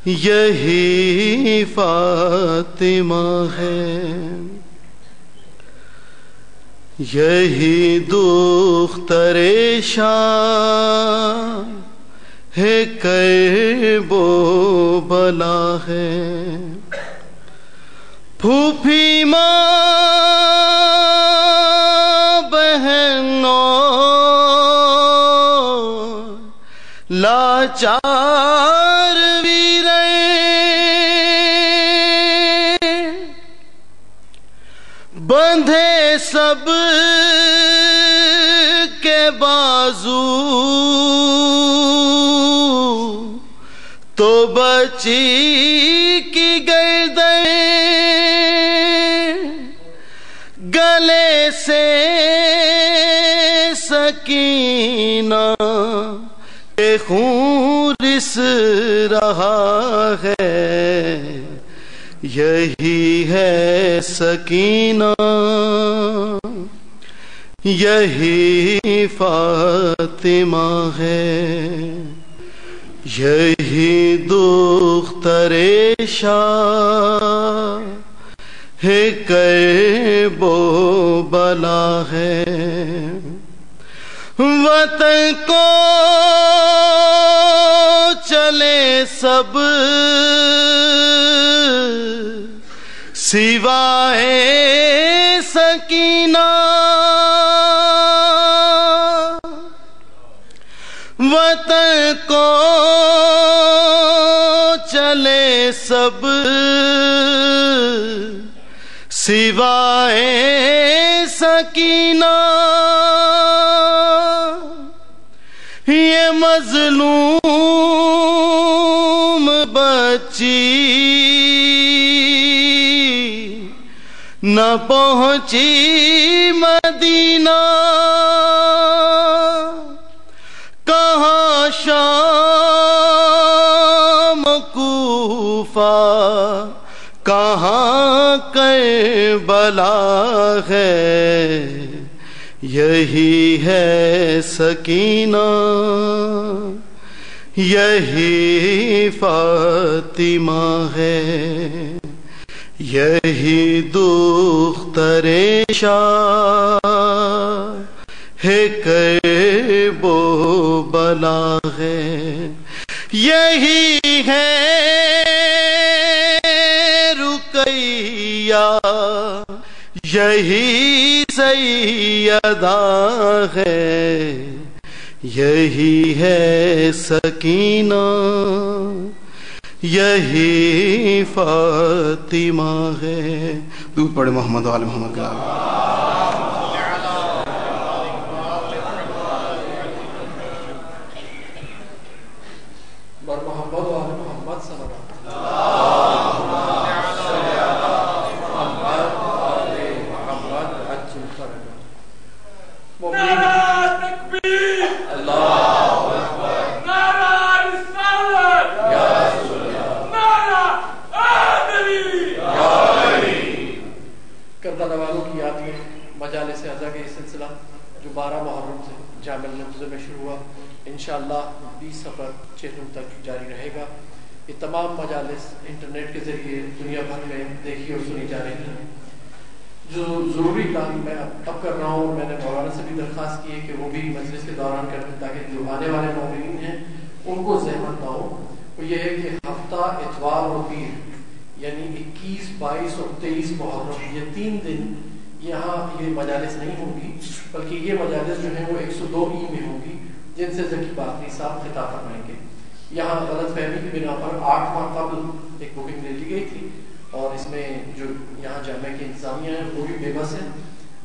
یہی فاطمہ ہے، یہی دختر شاہ ہے، کرب و بلا ہے، پھوپھی ماں بہنوں لاچار بندھے سب کے بازو، تو بچی کی گردن گلے سے سکینہ کے خون رس رہا ہے، یہی ہے سکینہ، یہی فاطمہ ہے، یہی دختر شاہ ہے، کرب و بلا ہے، وطن کو چلے سب سوائے سکینہ، وطن کو چلے سب سوائے سکینہ، یہ مظلوم بچی نہ پہنچی مدینہ، کہاں شام کوفہ کہاں کربلا ہے، یہی ہے سکینہ، یہی فاطمہ ہے، یہی دختر شاہ ہے، کرب و بلا ہے، یہی ہے رقیہ، یہی سیدہ ہے، یہی ہے سکینہ، یہی فاطمہ ہے۔ درود پڑھے محمد و آل محمد کا۔ مجالس اعزا کا یہ سلسلہ جو 12 محرم سے جامع المنتظر میں شروع ہوا، انشاءاللہ 20 صفر 6 تک جاری رہے گا۔ یہ تمام مجالس انٹرنیٹ کے ذریعے دنیا بھر میں دیکھی اور سنی جا رہی ہیں۔ جو ضروری کام میں اب کر رہا ہوں، میں نے مولانا سے بھی درخواست کی ہے کہ وہ بھی مجلس کے دوران کریں تاکہ جو آنے والے مومنین ہیں ان کو زحمت نہ ہو۔ وہ یہ ہے کہ ہفتہ اتوار اور پیر یعنی 21، 22 اور 23 محرم یہ 3 دن یہاں یہ مجالس نہیں ہوں گی، بلکہ یہ مجالس جو ہیں وہ 102 میں ہوں گی، جن سے ذکی باقری صاحب خطاب فرمائیں گے۔ یہاں غلط فہمی کی بنا پر 8 ماہ قبل ایک بکنگ لے لی گئی تھی، اور اس میں جو یہاں جامعہ کی انتظامیہ ہے وہ بھی بے بس ہے،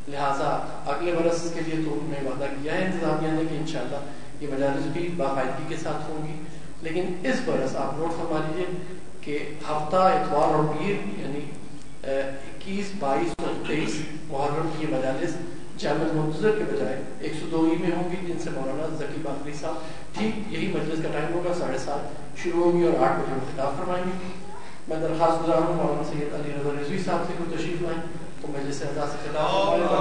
لہٰذا اگلے برس کے لیے تو انہوں نے وعدہ کیا ہے انتظامیہ نے کہ انشاءاللہ یہ مجالس بھی باقاعدگی کے ساتھ ہوں گی۔ لیکن اس برس آپ نوٹ فرما لیجیے کہ ہفتہ اتوار اور پیر یعنی 21، 22 اور 23 محرم کی یہ مجالس جامع المنتظر کے بجائے 102 میں ہوں گی، جن سے مولانا ذکی باقری صاحب ٹھیک یہی مجلس کا ٹائم ہوگا 7:30 شروع ہوگی اور 8 بجے خطاب فرمائیں گے۔ میں درخواست گزار ہوں مولانا سید علی رضا رضوی صاحب سے کوئی تشریف لائیں تو مجلس اعزا سے خطاب فرمائیں۔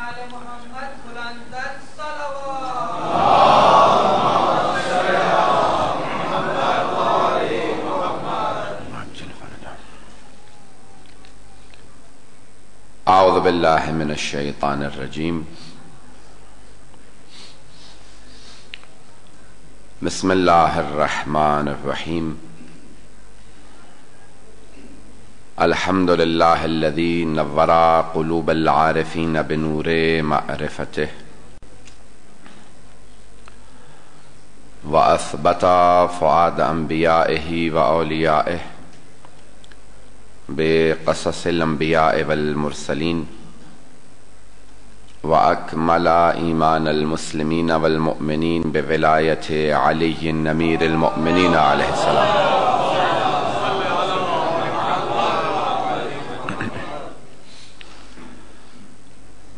آل محمد بلندن صلوات. اعوذ باللہ من الشیطان الرجیم. بسم اللہ الرحمن الرحیم. الحمد للہ الذی نور قلوب العارفین بنور معرفتہ واثبت فؤاد انبیائہ واولیائہ بقصص الانبیاء والمرسلین واکمل ایمان المسلمین والمؤمنین بولایت علی امیر المؤمنین علیہ السلام.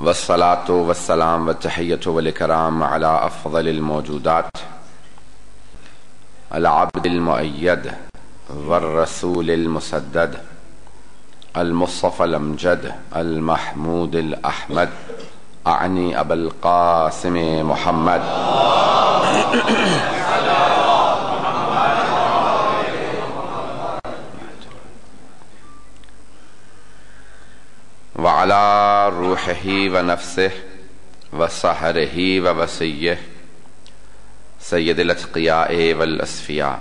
والصلاة والسلام والتحیۃ والاکرام علی افضل الموجودات العبد المؤید والرسول المسدد المصطفى الامجد المحمود الاحمد اعنی ابا القاسم محمد وعلى روحه ونفسه وسحره ووسيه سید الاتقیاء والاصفیاء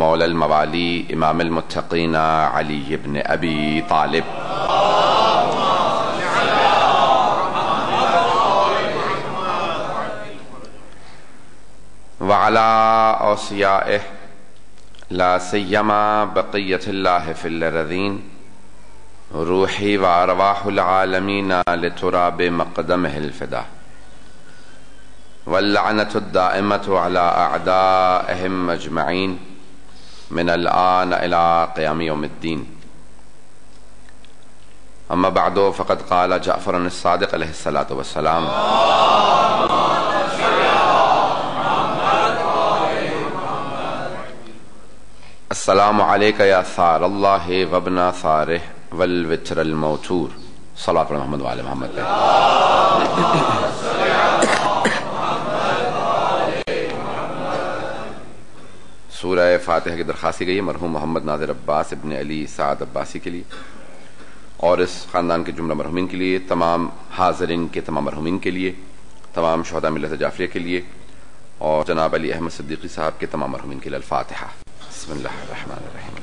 مولا الموالی امام المتقین علی بن ابی طالب وعلى اوصیائه لا سیما بقیت اللہ فی الارضین روحی و ارواح العالمین لتراب مقدمه الفدا واللعنة الدائمة على اعدائهم اجمعین من الآن إلى قیام یوم الدین. اما بعد فقد قال جعفر الصادق علیہ الصلاة والسلام السلام علیک یا ثار اللہ وابن ثارہ والوتر الموتور. صلاۃ علی محمد وعلی محمد. سورہ فاتحہ کی درخواست کی گئی ہے مرحوم محمد ناظر عباس ابن علی سعد عباسی کے لیے اور اس خاندان کے جملہ مرحومین کے لیے، تمام حاضرین کے تمام مرحومین کے لیے، تمام شہداء ملت جعفریہ کے لیے اور جناب علی احمد صدیقی صاحب کے تمام مرحومین کے لیے. الفاتحہ. بسم اللہ الرحمن الرحیم.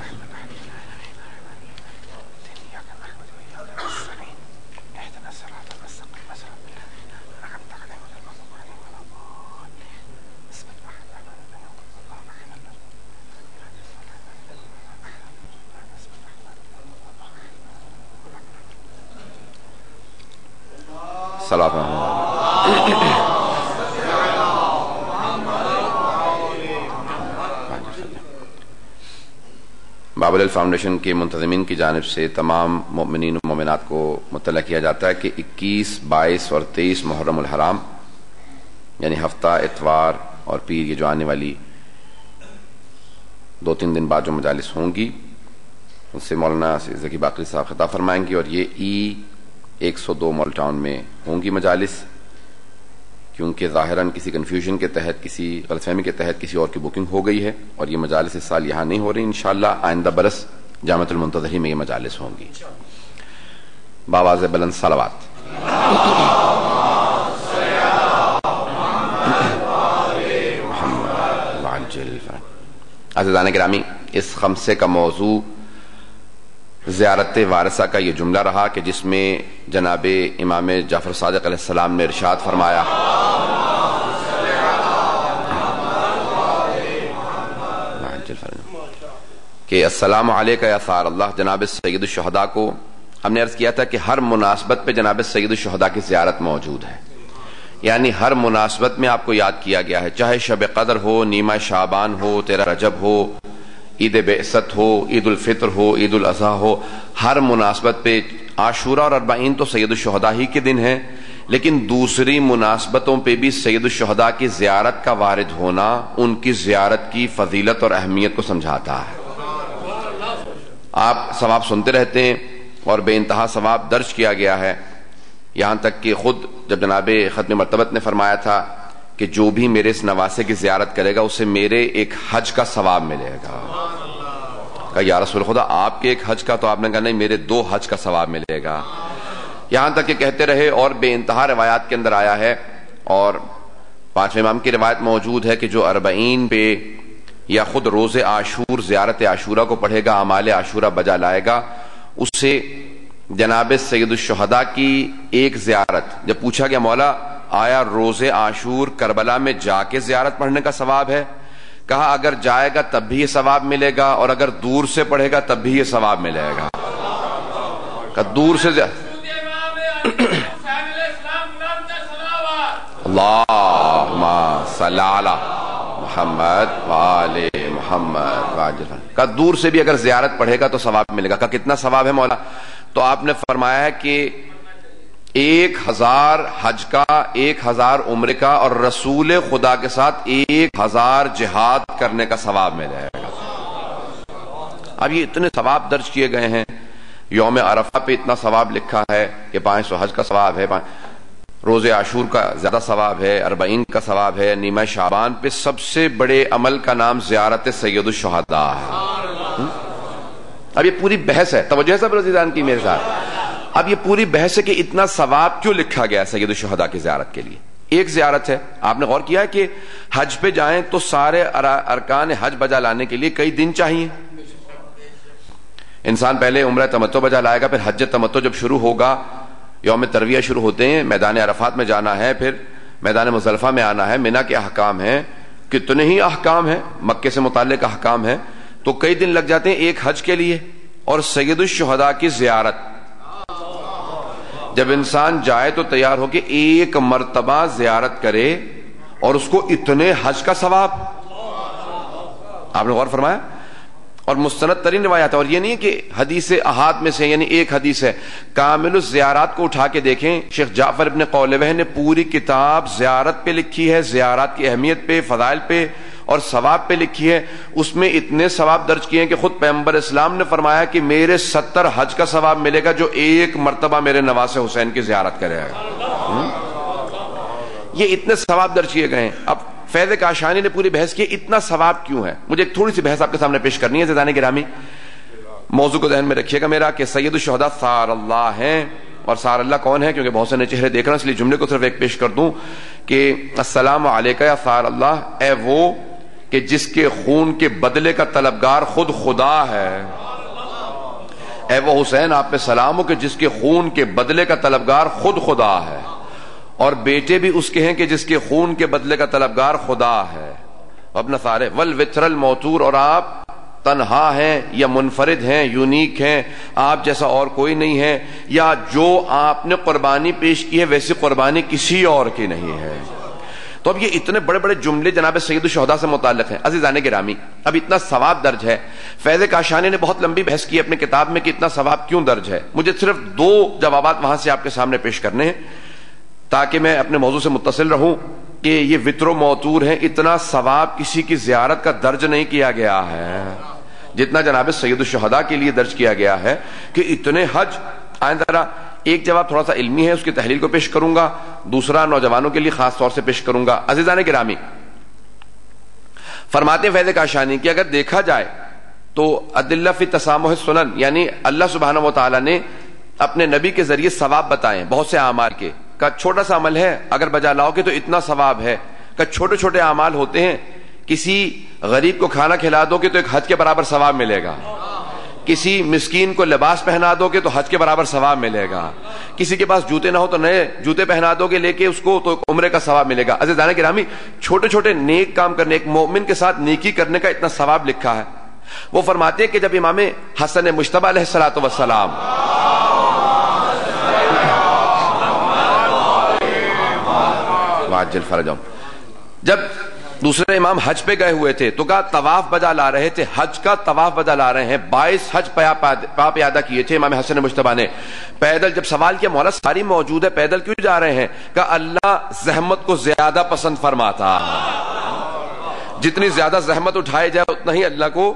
صلاۃ بابل فاؤنڈیشن کے منتظمین کی جانب سے تمام مؤمنین و مومنات کو مطلع کیا جاتا ہے کہ 21، 22 اور 23 محرم الحرام یعنی ہفتہ اتوار اور پیر یہ جو آنے والی 2-3 دن بعد جو مجالس ہوں گی اس سے مولانا ذکی باقری صاحب خطاب فرمائیں گے، اور یہ 102 مال ٹاؤن میں ہوں گی مجالس، کیونکہ ظاہراً کسی کنفیوژن کے تحت، کسی غلط فہمی کے تحت کسی اور کی بکنگ ہو گئی ہے اور یہ مجالس اس سال یہاں نہیں ہو رہی. انشاءاللہ آئندہ برس جامعۃ المنتظری میں یہ مجالس ہوں گی. بآواز بلند صلوات. عزیزان گرامی، اس خمسے کا موضوع زیارت وارثہ کا یہ جملہ رہا کہ جس میں جناب امام جعفر صادق علیہ السلام نے ارشاد فرمایا کہ السلام علیکہ یا ثار اللہ. جناب سید الشہداء کو ہم نے عرض کیا تھا کہ ہر مناسبت پہ جناب سید الشہداء کی زیارت موجود ہے، یعنی ہر مناسبت میں آپ کو یاد کیا گیا ہے، چاہے شب قدر ہو، نیمہ شعبان ہو، 13 رجب ہو، عید بعثت ہو، عید الفطر ہو، عید الاضحیٰ ہو، ہر مناسبت پہ. عاشوراء اور اربعین تو سید الشہداء ہی کے دن ہیں، لیکن دوسری مناسبتوں پہ بھی سید الشہداء کی زیارت کا وارد ہونا ان کی زیارت کی فضیلت اور اہمیت کو سمجھاتا ہے. آپ ثواب سنتے رہتے ہیں اور بے انتہا ثواب درج کیا گیا ہے. یہاں تک کہ خود جب جناب ختم مرتبت نے فرمایا تھا کہ جو بھی میرے اس نواسے کی زیارت کرے گا اسے میرے ایک حج کا ثواب ملے گا. کہا یا رسول خدا آپ کے ایک حج کا؟ تو آپ نے کہا نہیں، میرے 2 حج کا ثواب ملے گا. یہاں تک کہ کہتے رہے اور بے انتہا روایات کے اندر آیا ہے، اور 5ویں امام کی روایت موجود ہے کہ جو 40 پہ یا خود روز عاشور زیارت عاشورہ کو پڑھے گا، اعمال عاشورہ بجا لائے گا، اسے جناب سید الشہداء کی ایک زیارت. جب پوچھا گیا مولا آیا روز عاشور کربلا میں جا کے زیارت پڑھنے کا ثواب ہے؟ کہا اگر جائے گا تب بھی یہ ثواب ملے گا، اور اگر دور سے پڑھے گا تب بھی یہ ثواب ملے گا. کہ دور سے اللہم صلی علی محمد وآل محمد. کہ دور سے بھی اگر زیارت پڑھے گا تو ثواب ملے گا. کہ کتنا ثواب ہے مولا؟ تو آپ نے فرمایا ہے کہ 1000 حج کا، 1000 عمرے کا، اور رسول خدا کے ساتھ 1000 جہاد کرنے کا ثواب ملے گا. اب یہ اتنے ثواب درج کیے گئے ہیں. یوم عرفہ پہ اتنا ثواب لکھا ہے کہ 500 حج کا ثواب ہے، روز عاشور کا زیادہ ثواب ہے، 40 کا ثواب ہے، نیمہ شعبان پہ سب سے بڑے عمل کا نام زیارت سید الشہداء ہے. اب یہ پوری بحث ہے، توجہ ہے سب رضیدان کی میرے ساتھ. اب یہ پوری بحث ہے کہ اتنا ثواب کیوں لکھا گیا سید الشہداء کی زیارت کے لیے. ایک زیارت ہے. آپ نے غور کیا ہے کہ حج پہ جائیں تو سارے ارکان حج بجا لانے کے لیے کئی دن چاہیے. انسان پہلے عمرہ تمتع بجا لائے گا، پھر حج تمتع جب شروع ہوگا، یوم ترویہ شروع ہوتے ہیں، میدان عرفات میں جانا ہے، پھر میدان مزدلفہ میں آنا ہے، منی کے احکام ہیں، کتنے ہی احکام ہیں، مکے سے متعلق احکام ہیں. تو کئی دن لگ جاتے ہیں ایک حج کے لیے. اور سید الشہداء کی زیارت جب انسان جائے تو تیار ہو کے ایک مرتبہ زیارت کرے، اور اس کو اتنے حج کا ثواب. آپ نے غور فرمایا؟ اور مستند ترین روایات ہے. اور یہ نہیں کہ حدیث احاد میں سے، یعنی ایک حدیث ہے. کامل الزیارات کو اٹھا کے دیکھیں، شیخ جعفر ابن قولوہ نے پوری کتاب زیارت پہ لکھی ہے، زیارات کی اہمیت پہ، فضائل پہ اور ثواب پہ لکھی ہے. اس میں اتنے ثواب درج کیے ہیں کہ خود پیغمبر اسلام نے فرمایا کہ میرے 70 حج کا ثواب ملے گا جو ایک مرتبہ میرے نواسے حسین کی زیارت کرے گا. یہ اتنے ثواب درج کیے گئے ہیں. اب فیض کاشانی نے پوری بحث کی اتنا ثواب کیوں ہے. مجھے ایک تھوڑی سی بحث آپ کے سامنے پیش کرنی ہے زیدان گرامی. موضوع کو ذہن میں رکھیے گا میرا کہ سید الشہداء ثار اللہ ہیں. اور ثار اللہ کون ہے؟ کیونکہ بہت سے نئے چہرے دیکھ رہا ہوں، اس لیے جملے کو صرف ایک پیش کر دوں کہ السلام علیکہ یا ثار اللہ، اے وہ کہ جس کے خون کے بدلے کا طلبگار خود خدا ہے. اے وہ حسین آپ پہ سلام ہو کہ جس کے خون کے بدلے کا طلبگار خود خدا ہے، اور بیٹے بھی اس کے ہیں کہ جس کے خون کے بدلے کا طلبگار خدا ہے. ابن ثارے والوتر الموتور، اور آپ تنہا ہیں یا منفرد ہیں، یونیک ہیں، آپ جیسا اور کوئی نہیں ہے، یا جو آپ نے قربانی پیش کی ہے ویسی قربانی کسی اور کی نہیں ہے. تو اب یہ اتنے بڑے بڑے جملے جناب سید الشہداء سے متعلق ہیں. عزیزان گرامی، اب اتنا ثواب درج ہے. فیض کاشانی نے بہت لمبی بحث کی اپنے کتاب میں کہ اتنا ثواب کیوں درج ہے. مجھے صرف 2 جوابات وہاں سے آپ کے سامنے پیش کرنے ہیں تاکہ میں اپنے موضوع سے متصل رہوں کہ یہ وتر و موتور ہیں. اتنا ثواب کسی کی زیارت کا درج نہیں کیا گیا ہے جتنا جناب سید الشہداء کے لیے درج کیا گیا ہے کہ اتنے حج. آئندہ ایک جواب تھوڑا سا علمی ہے، اس کی تحلیل کو پیش کروں گا، دوسرا نوجوانوں کے لیے خاص طور سے پیش کروں گا. عزیزان گرامی، فرماتے ہیں فیض کاشانی کہ اگر دیکھا جائے تو ادلہ فی تسامح السنن، یعنی اللہ سبحانہ و تعالی نے اپنے نبی کے ذریعے ثواب بتائے بہت سے اعمال کے. کا چھوٹا سا عمل ہے اگر بجا لاؤ گے تو اتنا ثواب ہے. کا چھوٹے چھوٹے اعمال ہوتے ہیں، کسی غریب کو کھانا کھلا دو گے تو ایک حج کے برابر ثواب ملے گا، کسی مسکین کو لباس پہنا دو گے تو حج کے برابر ثواب ملے گا، کسی کے پاس جوتے نہ ہو تو نئے جوتے پہنا دو گے لے کے اس کو تو عمرے کا ثواب ملے گا. عزیزان گرامی، چھوٹے چھوٹے نیک کام کرنے، ایک مومن کے ساتھ نیکی کرنے کا اتنا ثواب لکھا ہے. وہ فرماتے ہیں کہ جب امام حسن مجتبی علیہ الصلوۃ والسلام واجل فرجهم، جب دوسرے امام حج پہ گئے ہوئے تھے تو کہا طواف بجا لا رہے تھے، حج کا طواف بجا لا رہے ہیں. 22 حج پا پیادہ کیے تھے امام حسن مجتبی نے پیدل. جب سوال کیا مولا ساری موجود ہے پیدل کیوں جا رہے ہیں؟ کہا اللہ زحمت کو زیادہ پسند فرماتا ہے، جتنی زیادہ زحمت اٹھائے جائے اتنا ہی اللہ کو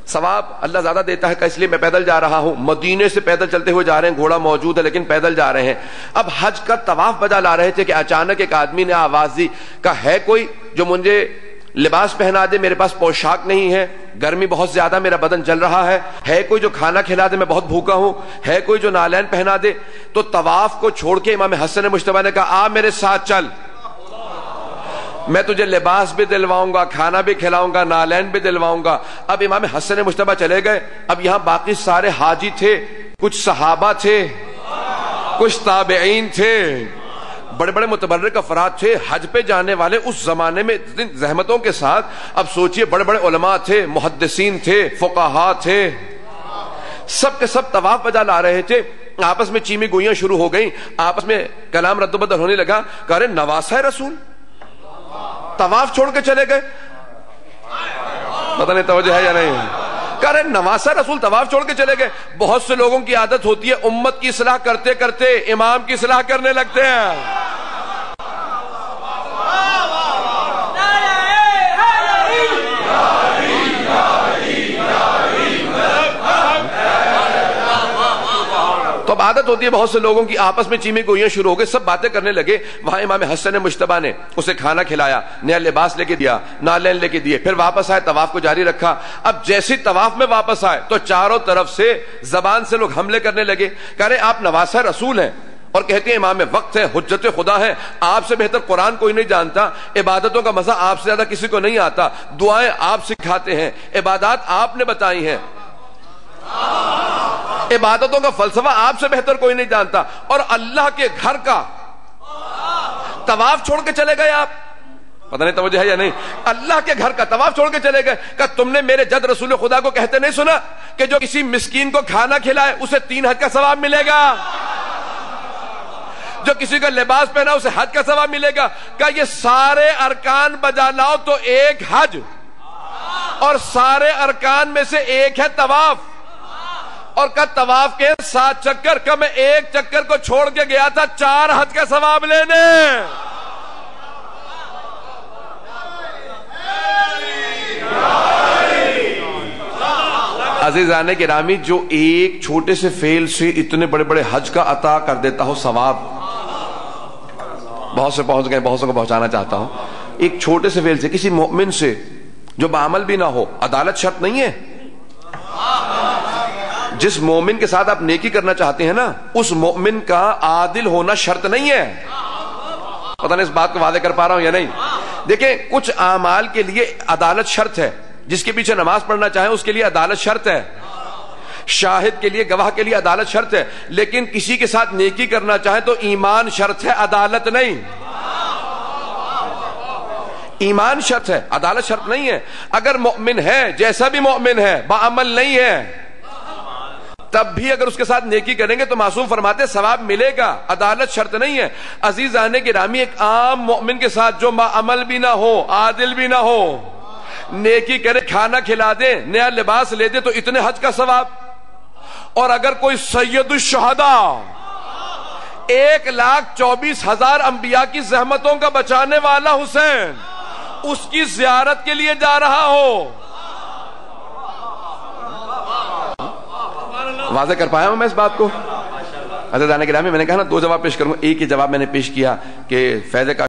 ثواب اللہ زیادہ دیتا ہے کہ اس لیے میں پیدل جا رہا ہوں. مدینے سے پیدل چلتے ہوئے جا رہے ہیں, گھوڑا موجود ہے لیکن پیدل جا رہے ہیں. اب حج کا طواف بجا لا رہے تھے کہ اچانک ایک آدمی نے آواز دی کہ ہے کوئی جو مجھے لباس پہنا دے, میرے پاس پوشاک نہیں ہے, گرمی بہت زیادہ, میرا بدن جل رہا ہے کوئی جو کھانا کھلا دے, میں بہت بھوکا ہوں, ہے کوئی جو نالین پہنا دے. تو طواف کو چھوڑ کے امام حسن مجتبی نے کہا آ میرے ساتھ چل, میں تجھے لباس بھی دلواؤں گا, کھانا بھی کھلاؤں گا, نالین بھی دلواؤں گا. اب امام حسن مجتبی چلے گئے. اب یہاں باقی سارے حاجی تھے, کچھ صحابہ تھے, کچھ تابعین تھے, بڑے بڑے متبرک افراد تھے. حج پہ جانے والے اس زمانے میں زحمتوں کے ساتھ, اب سوچئے بڑے بڑے علماء تھے, محدثین تھے, فقہاء تھے, سب کے سب طواف بجا لا رہے تھے. آپس میں چیمی گوئیاں شروع ہو گئیں, آپس میں کلام رد و بدل ہونے لگا. کہہ رہے نواسہ رسول طواف چھوڑ کے چلے گئے. پتہ نہیں توجہ ہے یا نہیں. کہہ رہے نواسہ رسول طواف چھوڑ کے چلے گئے. بہت سے لوگوں کی عادت ہوتی ہے امت کی اصلاح کرتے کرتے امام کی اصلاح کرنے لگتے ہیں. تو اب عادت ہوتی ہے بہت سے لوگوں کی, آپس میں چیمی گوئیاں شروع ہو گئے, سب باتیں کرنے لگے. وہاں امام حسن مجتبی نے اسے کھانا کھلایا, نیا لباس لے کے دیا, نالین لے کے دیے, پھر واپس آئے, طواف کو جاری رکھا. اب جیسی طواف میں واپس آئے تو چاروں طرف سے زبان سے لوگ حملے کرنے لگے. کہہ رہے آپ نواسہ رسول ہیں اور کہتے ہیں امام وقت ہے, حجت خدا ہے, آپ سے بہتر قرآن کوئی نہیں جانتا, عبادتوں کا مزہ آپ سے زیادہ کسی کو نہیں آتا, دعائیں آپ سکھاتے ہیں, عبادات آپ نے بتائی ہیں, عبادتوں کا فلسفہ آپ سے بہتر کوئی نہیں جانتا, اور اللہ کے گھر کا طواف چھوڑ کے چلے گئے آپ. پتہ نہیں توجہ ہے یا نہیں. اللہ کے گھر کا طواف چھوڑ کے چلے گئے. کہ تم نے میرے جد رسول خدا کو کہتے نہیں سنا کہ جو کسی مسکین کو کھانا کھلائے اسے 3 حج کا ثواب ملے گا, جو کسی کا لباس پہنا اسے حج کا ثواب ملے گا. کہ یہ سارے ارکان بجا لاؤ تو ایک حج, اور سارے ارکان میں سے ایک ہے طواف, اور کا طواف کے 7 چکر, کا میں ایک چکر کو چھوڑ کے گیا تھا 4 حج کا ثواب لینے. عزیزان گرامی, جو ایک چھوٹے سے فعل سے اتنے بڑے بڑے حج کا عطا کر دیتا ہو ثواب, بہت سے پہنچ گئے, بہت سے کو پہنچانا چاہتا ہوں. ایک چھوٹے سے فعل سے کسی مومن سے جو بعمل بھی نہ ہو, عدالت شرط نہیں ہے. جس مومن کے ساتھ آپ نیکی کرنا چاہتے ہیں نا, اس مومن کا عادل ہونا شرط نہیں ہے. پتہ نہیں اس بات کو واضح کر پا رہا ہوں یا نہیں. دیکھیں کچھ اعمال کے لیے عدالت شرط ہے, جس کے پیچھے نماز پڑھنا چاہیں اس کے لیے عدالت شرط ہے, شاہد کے لیے, گواہ کے لیے عدالت شرط ہے, لیکن کسی کے ساتھ نیکی کرنا چاہیں تو ایمان شرط ہے, عدالت نہیں. ایمان شرط ہے, عدالت شرط نہیں ہے. اگر مومن ہے, جیسا بھی مومن ہے, بعمل نہیں ہے, تب بھی اگر اس کے ساتھ نیکی کریں گے تو معصوم فرماتے ثواب ملے گا, عدالت شرط نہیں ہے. عزیزان گرامی, ایک عام مومن کے ساتھ جو عمل بھی نہ ہو, عادل بھی نہ ہو, نیکی کرے, کھانا کھلا دے, نیا لباس لے دے, تو اتنے حج کا ثواب. اور اگر کوئی سید الشہداء 1,24,000 انبیاء کی زحمتوں کا بچانے والا حسین, اس کی زیارت کے لیے جا رہا ہو, واضح کر پایا ہوں میں اس بات کو. عزیزان گرامی, میں نے کہا نا 2 جواب پیش کروں. ایک ہی جواب میں نے پیش کیا کہ فیض کا